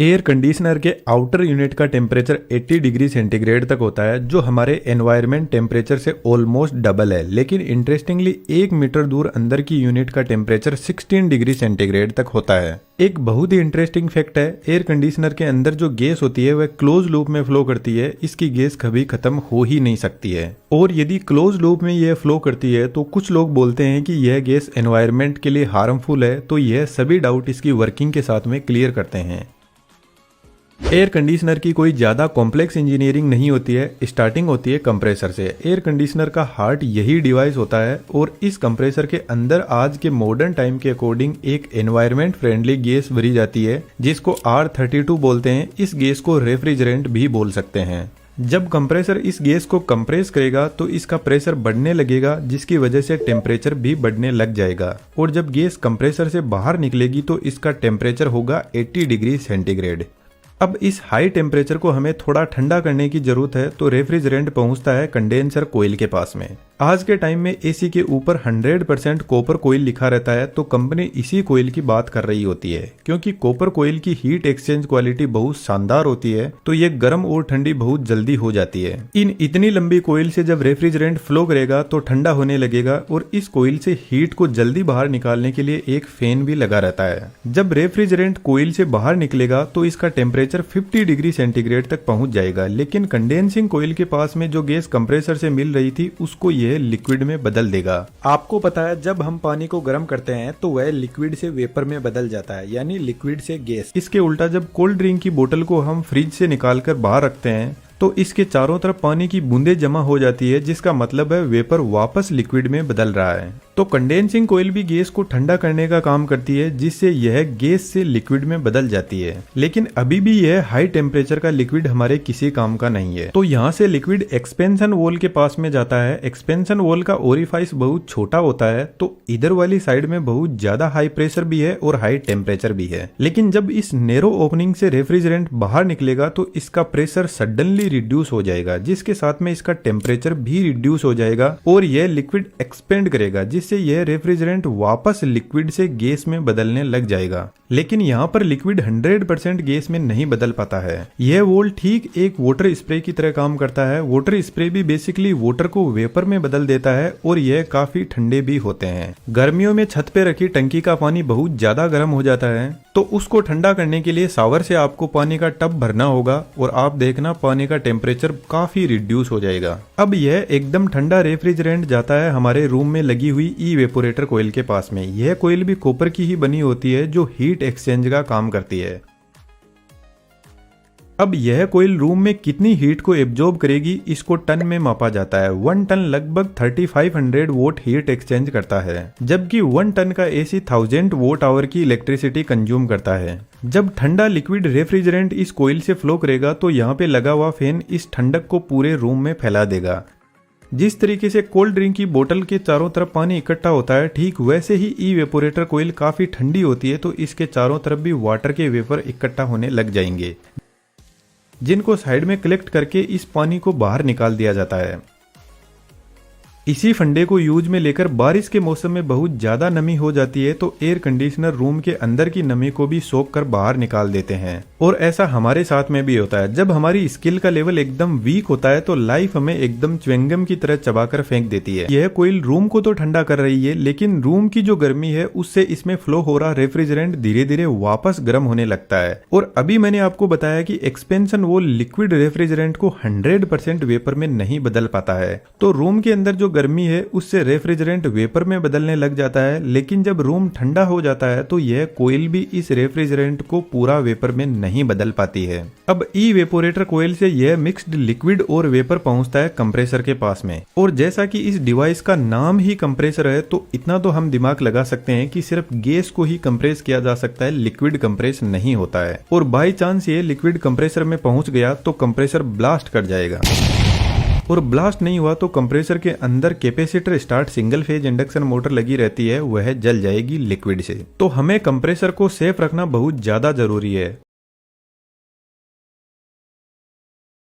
Air conditioner के outer unit का temperature 80 degree centigrade तक होता है, जो हमारे एनवायरनमेंट टेम्परेचर से ऑलमोस्ट डबल है। लेकिन इंटरेस्टिंगली 1 मीटर दूर अंदर की यूनिट का टेम्परेचर 16 डिग्री सेंटीग्रेड तक होता है। एक बहुत ही इंटरेस्टिंग फैक्ट है, एयर कंडीशनर के अंदर जो गैस होती है वह क्लोज लूप में फ्लो करती है। इसकी गैस कभी खत्म हो ही नहीं सकती है, और यदि क्लोज लूप में यह फ्लो करती है तो कुछ लोग बोलते हैं कि यह गैस एनवायरनमेंट के लिए हार्मफुल है। तो यह सभी डाउट इसकी वर्किंग के साथ में क्लियर करते हैं। एयर कंडीशनर की कोई ज़्यादा कॉम्प्लेक्स इंजीनियरिंग नहीं होती है, स्टार्टिंग होती है कंप्रेसर से। एयर कंडीशनर का हार्ट यही डिवाइस होता है, और इस कंप्रेसर के अंदर आज के मॉडर्न टाइम के अकॉर्डिंग एक एनवायरनमेंट फ्रेंडली गैस भरी जाती है, जिसको R32 बोलते हैं। इस गैस को रेफ्रिजरेंट भी बोल सकते हैं। जब कंप्रेसर इस गैस को कंप्रेस करेगा तो इसका प्रेशर बढ़ने लगेगा, जिसकी वजह से टेम्परेचर भी बढ़ने लग जाएगा, और जब गैस कंप्रेसर से बाहर निकलेगी तो इसका टेम्परेचर होगा 80 डिग्री सेंटीग्रेड। अब इस हाई टेम्परेचर को हमें थोड़ा ठंडा करने की जरूरत है, तो रेफ्रिजरेंट पहुंचता है कंडेंसर कोयल के पास में। आज के टाइम में एसी के ऊपर 100% कॉपर कोयल लिखा रहता है, तो कंपनी इसी कोयल की बात कर रही होती है, क्योंकि कॉपर कोयल की हीट एक्सचेंज क्वालिटी बहुत शानदार होती है, तो ये गर्म और ठंडी बहुत जल्दी हो जाती है। इन इतनी लंबी कोयल से जब रेफ्रिजरेंट फ्लो करेगा तो ठंडा होने लगेगा, और इस कोयल से हीट को जल्दी बाहर निकालने के लिए एक फैन भी लगा रहता है। जब रेफ्रिजरेंट कोयल से बाहर निकलेगा तो इसका टेम्परेचर 50 डिग्री सेंटीग्रेड तक पहुंच जाएगा, लेकिन कंडेंसिंग कोयल के पास में जो गैस कंप्रेसर से मिल रही थी उसको यह लिक्विड में बदल देगा। आपको पता है, जब हम पानी को गर्म करते हैं तो वह लिक्विड से वेपर में बदल जाता है, यानी लिक्विड से गैस। इसके उल्टा जब कोल्ड ड्रिंक की बोतल को हम फ्रिज से निकालकर बाहर रखते हैं तो इसके चारों तरफ पानी की बूंदें जमा हो जाती है, जिसका मतलब है वेपर वापस लिक्विड में बदल रहा है। तो कंडेंसिंग कोयल भी गैस को ठंडा करने का काम करती है, जिससे यह गैस से लिक्विड में बदल जाती है। लेकिन अभी भी यह हाई टेम्परेचर का लिक्विड हमारे किसी काम का नहीं है। तो यहाँ से लिक्विड एक्सपेंशन वॉल के पास में जाता है। एक्सपेंशन वॉल का ओरिफाइस बहुत छोटा होता है, तो इधर वाली साइड में बहुत ज्यादा हाई प्रेशर भी है और हाई टेम्परेचर भी है। लेकिन जब इस नैरो ओपनिंग से रेफ्रिजरेंट बाहर निकलेगा तो इसका प्रेशर सडनली रिड्यूस हो जाएगा, जिसके साथ में इसका टेम्परेचर भी रिड्यूस हो जाएगा, और यह लिक्विड एक्सपेंड करेगा, जिससे यह रेफ्रिजरेंट वापस लिक्विड से गैस में बदलने लग जाएगा। लेकिन यहाँ पर लिक्विड 100% गैस में नहीं बदल पाता है। यह वॉल ठीक एक वाटर स्प्रे की तरह काम करता है। वाटर स्प्रे भी बेसिकली वाटर को वेपर में बदल देता है, और यह काफी ठंडे भी होते हैं। गर्मियों में छत पे रखी टंकी का पानी बहुत ज्यादा गर्म हो जाता है, तो उसको ठंडा करने के लिए शावर से आपको पानी का टब भरना होगा, और आप देखना पानी का टेम्परेचर काफी रिड्यूस हो जाएगा। अब यह एकदम ठंडा रेफ्रिजरेंट जाता है हमारे रूम में लगी हुई इवेपोरेटर कोयल के पास में। यह कोयल भी कॉपर की ही बनी होती है, जो हीट एक्सचेंज का काम करती है। अब यह कोयल रूम में कितनी हीट को एब्जॉर्ब करेगी, इसको टन में मापा जाता है। 1 टन लगभग 3500 वोट हीट एक्सचेंज करता है, जबकि 1 टन का एसी 1000 वोट आवर की इलेक्ट्रिसिटी कंज्यूम करता है। जब ठंडा लिक्विड रेफ्रिजरेंट इस कोयल से फ्लो करेगा तो यहाँ पे लगा हुआ फैन इस ठंडक को पूरे रूम में फैला देगा। जिस तरीके से कोल्ड ड्रिंक की बोतल के चारों तरफ पानी इकट्ठा होता है, ठीक वैसे ही इवेपोरेटर कोयल काफी ठंडी होती है, तो इसके चारों तरफ भी वाटर के वेपर इकट्ठा होने लग जाएंगे, जिनको साइड में कलेक्ट करके इस पानी को बाहर निकाल दिया जाता है। इसी फंडे को यूज में लेकर बारिश के मौसम में बहुत ज्यादा नमी हो जाती है, तो एयर कंडीशनर रूम के अंदर की नमी को भी सोख कर बाहर निकाल देते हैं। और ऐसा हमारे साथ में भी होता है। जब हमारी स्किल का लेवल एकदम वीक होता है तो लाइफ हमें एकदम च्युइंगम की तरह चबाकर फेंक देती है। यह कोयल रूम को तो ठंडा कर रही है, लेकिन रूम की जो गर्मी है उससे इसमें फ्लो हो रहा रेफ्रिजरेंट धीरे धीरे वापस गर्म होने लगता है। और अभी मैंने आपको बताया कि एक्सपेंशन वॉल लिक्विड रेफ्रिजरेंट को 100% वेपर में नहीं बदल पाता है, तो रूम के अंदर जो गर्मी है उससे रेफ्रिजरेंट वेपर में बदलने लग जाता है। लेकिन जब रूम ठंडा हो जाता है तो यह कोयल भी इस रेफ्रिजरेंट को पूरा वेपर में नहीं बदल पाती है। अब इवेपोरेटर कोयल से यह मिक्स्ड लिक्विड और वेपर पहुंचता है कंप्रेसर के पास में, और जैसा कि इस डिवाइस का नाम ही कंप्रेसर है, तो इतना तो हम दिमाग लगा सकते हैं कि सिर्फ गैस को ही कंप्रेस किया जा सकता है, लिक्विड कंप्रेस नहीं होता है। और बाई चांस ये लिक्विड कंप्रेसर में पहुंच गया तो कंप्रेसर ब्लास्ट कर जाएगा, और ब्लास्ट नहीं हुआ तो कंप्रेसर के अंदर capacitor start single phase induction motor लगी रहती है, वह जल जाएगी लिक्विड से। तो हमें कंप्रेसर को सेफ रखना बहुत ज्यादा जरूरी है।